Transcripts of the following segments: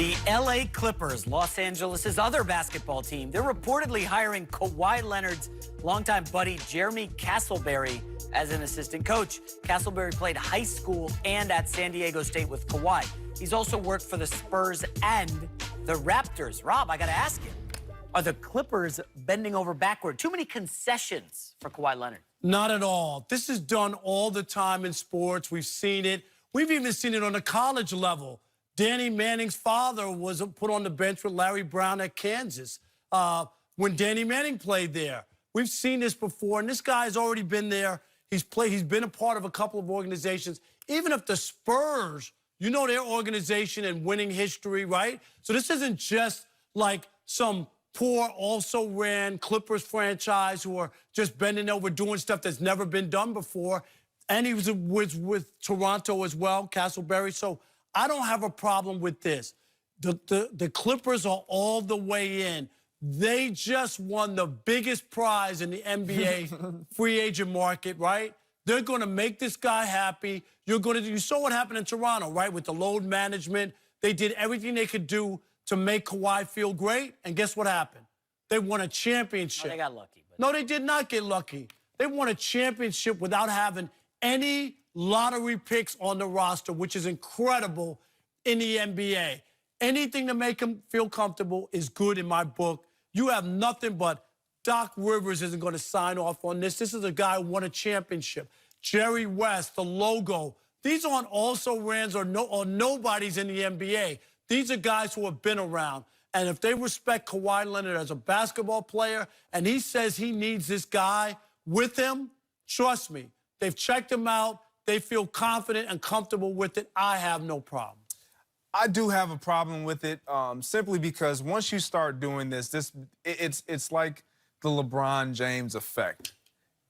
The LA Clippers, Los Angeles' other basketball team, they're reportedly hiring Kawhi Leonard's longtime buddy Jeremy Castleberry as an assistant coach. Castleberry played high school and at San Diego State with Kawhi. He's also worked for the Spurs and the Raptors. Rob, I got to ask you, are the Clippers bending over backward? Too many concessions for Kawhi Leonard? Not at all. This is done all the time in sports. We've seen it. We've even seen it on a college level. Danny Manning's father was put on the bench with Larry Brown at Kansas when Danny Manning played there. We've seen this before, and this guy's already been there. He's been a part of a couple of organizations. Even if the Spurs, you know their organization and winning history, right? So this isn't just like some poor, also-ran Clippers franchise who are just bending over, doing stuff that's never been done before. And he was with Toronto as well, Castleberry. So I don't have a problem with this. The Clippers are all the way in. They just won the biggest prize in the NBA free agent market, right? They're going to make this guy happy. You saw what happened in Toronto, right? With the load management. They did everything they could do to make Kawhi feel great. And guess what happened? They won a championship. Oh, they got lucky. No, they did not get lucky. They won a championship without having any lottery picks on the roster, which is incredible in the NBA. Anything to make them feel comfortable is good in my book. You have nothing but Doc Rivers isn't going to sign off on this. This is a guy who won a championship. Jerry West, the logo. These aren't also-rans or nobodies in the NBA. These are guys who have been around. And if they respect Kawhi Leonard as a basketball player and he says he needs this guy with him, trust me, they've checked him out. They feel confident and comfortable with it. I have no problem. I do have a problem with it simply because once you start doing this, it's like the LeBron James effect.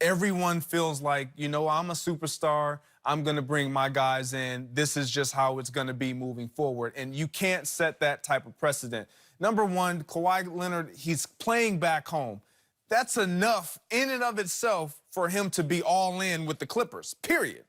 Everyone feels like, you know, I'm a superstar. I'm going to bring my guys in. This is just how it's going to be moving forward. And you can't set that type of precedent. Number one, Kawhi Leonard, he's playing back home. That's enough in and of itself for him to be all in with the Clippers, period.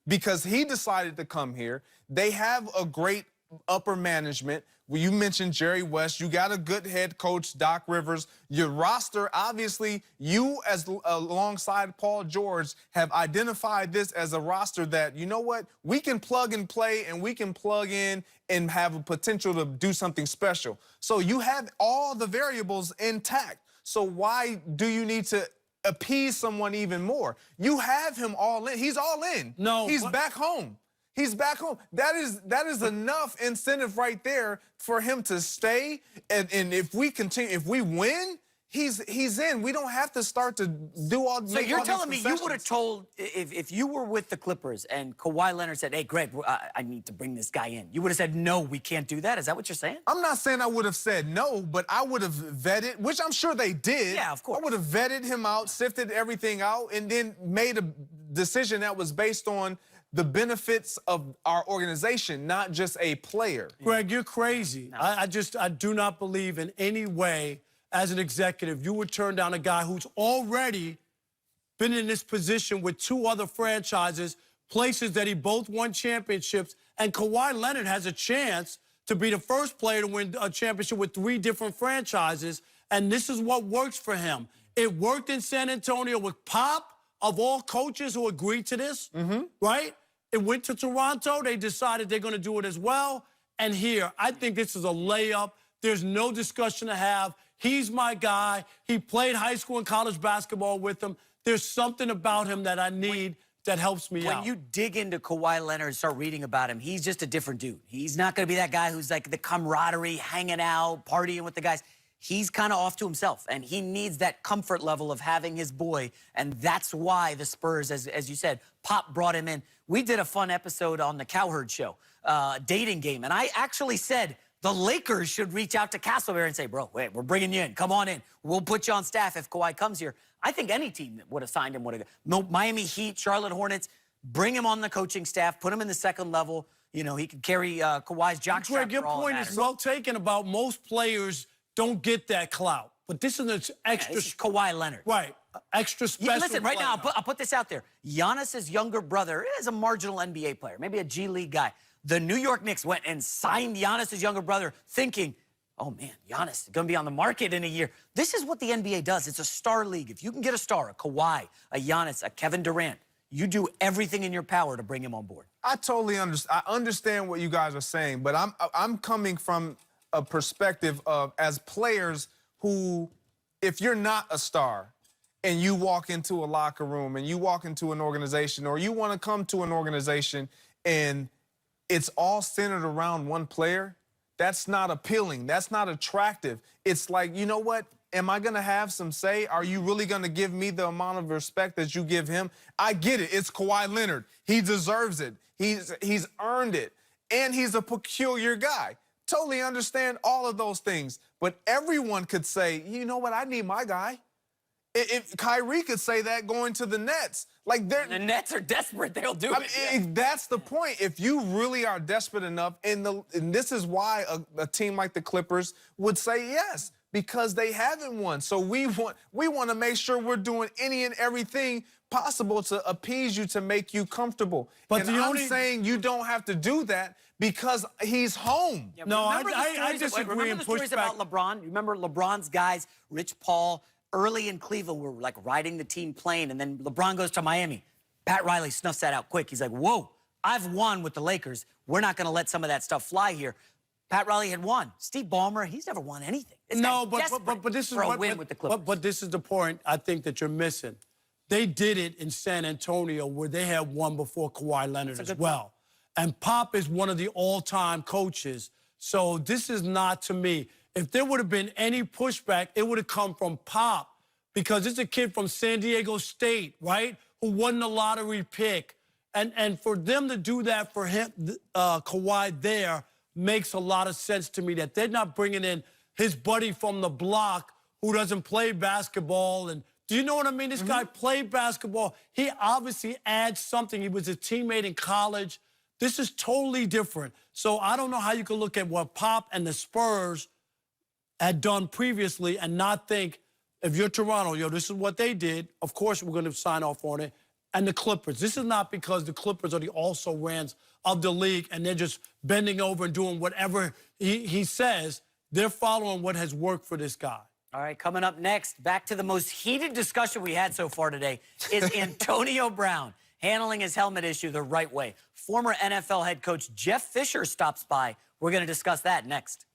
Because he decided to come here. They have a great upper management. Well, you mentioned Jerry West. You got a good head coach, Doc Rivers. Your roster, obviously, you as alongside Paul George have identified this as a roster that, you know what, we can plug and play and we can plug in and have a potential to do something special. So you have all the variables intact. So why do you need to appease someone even more? You have him all in. He's all in. No. He's back home. He's back home. That is enough incentive right there for him to stay. And if we continue, if we win, he's in. We don't have to start to do all. So you're telling me you would have told, if you were with the Clippers and Kawhi Leonard said, hey, Greg, I need to bring this guy in. You would have said, no, we can't do that. Is that what you're saying? I'm not saying I would have said no, but I would have vetted, which I'm sure they did. Yeah, of course. I would have vetted him out, sifted everything out, and then made a decision that was based on the benefits of our organization, not just a player. Greg, you're crazy. No. I do not believe in any way as an executive you would turn down a guy who's already been in this position with two other franchises, places that he both won championships, and Kawhi Leonard has a chance to be the first player to win a championship with 3 different franchises, and this is what works for him. It worked in San Antonio with Pop, of all coaches who agreed to this, right? It went to Toronto. They decided they're going to do it as well. And here, I think this is a layup. There's no discussion to have. He's my guy. He played high school and college basketball with him. There's something about him that I need that helps me out. When you dig into Kawhi Leonard and start reading about him, he's just a different dude. He's not going to be that guy who's like the camaraderie, hanging out, partying with the guys. He's kind of off to himself, and he needs that comfort level of having his boy, and that's why the Spurs, as you said, Pop brought him in. We did a fun episode on the Cowherd Show, dating game, and I actually said the Lakers should reach out to Castleberry and say, bro, wait, we're bringing you in. Come on in. We'll put you on staff if Kawhi comes here. I think any team that would have signed him would have. No, Miami Heat, Charlotte Hornets, bring him on the coaching staff, put him in the second level. You know, he could carry Kawhi's jockstrap. Greg, your point is well taken about most players don't get that clout. But this is an extra... This is Kawhi Leonard. Right. Extra special Listen, right player. now, I'll put this out there. Giannis's younger brother is a marginal NBA player, maybe a G League guy. The New York Knicks went and signed Giannis' younger brother, thinking, oh, man, Giannis is going to be on the market in a year. This is what the NBA does. It's a star league. If you can get a star, a Kawhi, a Giannis, a Kevin Durant, you do everything in your power to bring him on board. I totally understand. I understand what you guys are saying, but I'm coming from a perspective of as players who, if you're not a star and you walk into a locker room and you walk into an organization or you want to come to an organization and it's all centered around one player, that's not appealing. That's not attractive. It's like, you know what? Am I going to have some say? Are you really going to give me the amount of respect that you give him? I get it. It's Kawhi Leonard. He deserves it. He's earned it. And he's a peculiar guy. Totally understand all of those things. But everyone could say, you know what? I need my guy. If Kyrie could say that going to the Nets. Like the Nets are desperate. They'll do it. That's the point. If you really are desperate enough, and this is why a team like the Clippers would say yes, because they haven't won. So we want to make sure we're doing any and everything possible to appease you, to make you comfortable. But I'm saying you don't have to do that because he's home. Yeah, no, I disagree. Remember the stories about LeBron? You remember LeBron's guys, Rich Paul, early in Cleveland were like riding the team plane, and then LeBron goes to Miami. Pat Riley snuffs that out quick. He's like, whoa, I've won with the Lakers. We're not going to let some of that stuff fly here. Pat Riley had won. Steve Ballmer, he's never won anything. No, but this is but this is the point I think that you're missing. They did it in San Antonio where they had won before Kawhi Leonard as well. And Pop is one of the all-time coaches. So this is not, to me, if there would have been any pushback, it would have come from Pop, because it's a kid from San Diego State, right, who won the lottery pick. And for them to do that for him, Kawhi there, makes a lot of sense to me, that they're not bringing in his buddy from the block who doesn't play basketball. And do you know what I mean? This guy played basketball. He obviously adds something. He was a teammate in college. This is totally different. So I don't know how you can look at what Pop and the Spurs had done previously and not think, if you're Toronto, yo, this is what they did. Of course, we're going to sign off on it. And the Clippers. This is not because the Clippers are the also-rans of the league and they're just bending over and doing whatever he says. They're following what has worked for this guy. All right, coming up next, back to the most heated discussion we had so far today, is Antonio Brown handling his helmet issue the right way. Former NFL head coach Jeff Fisher stops by. We're going to discuss that next.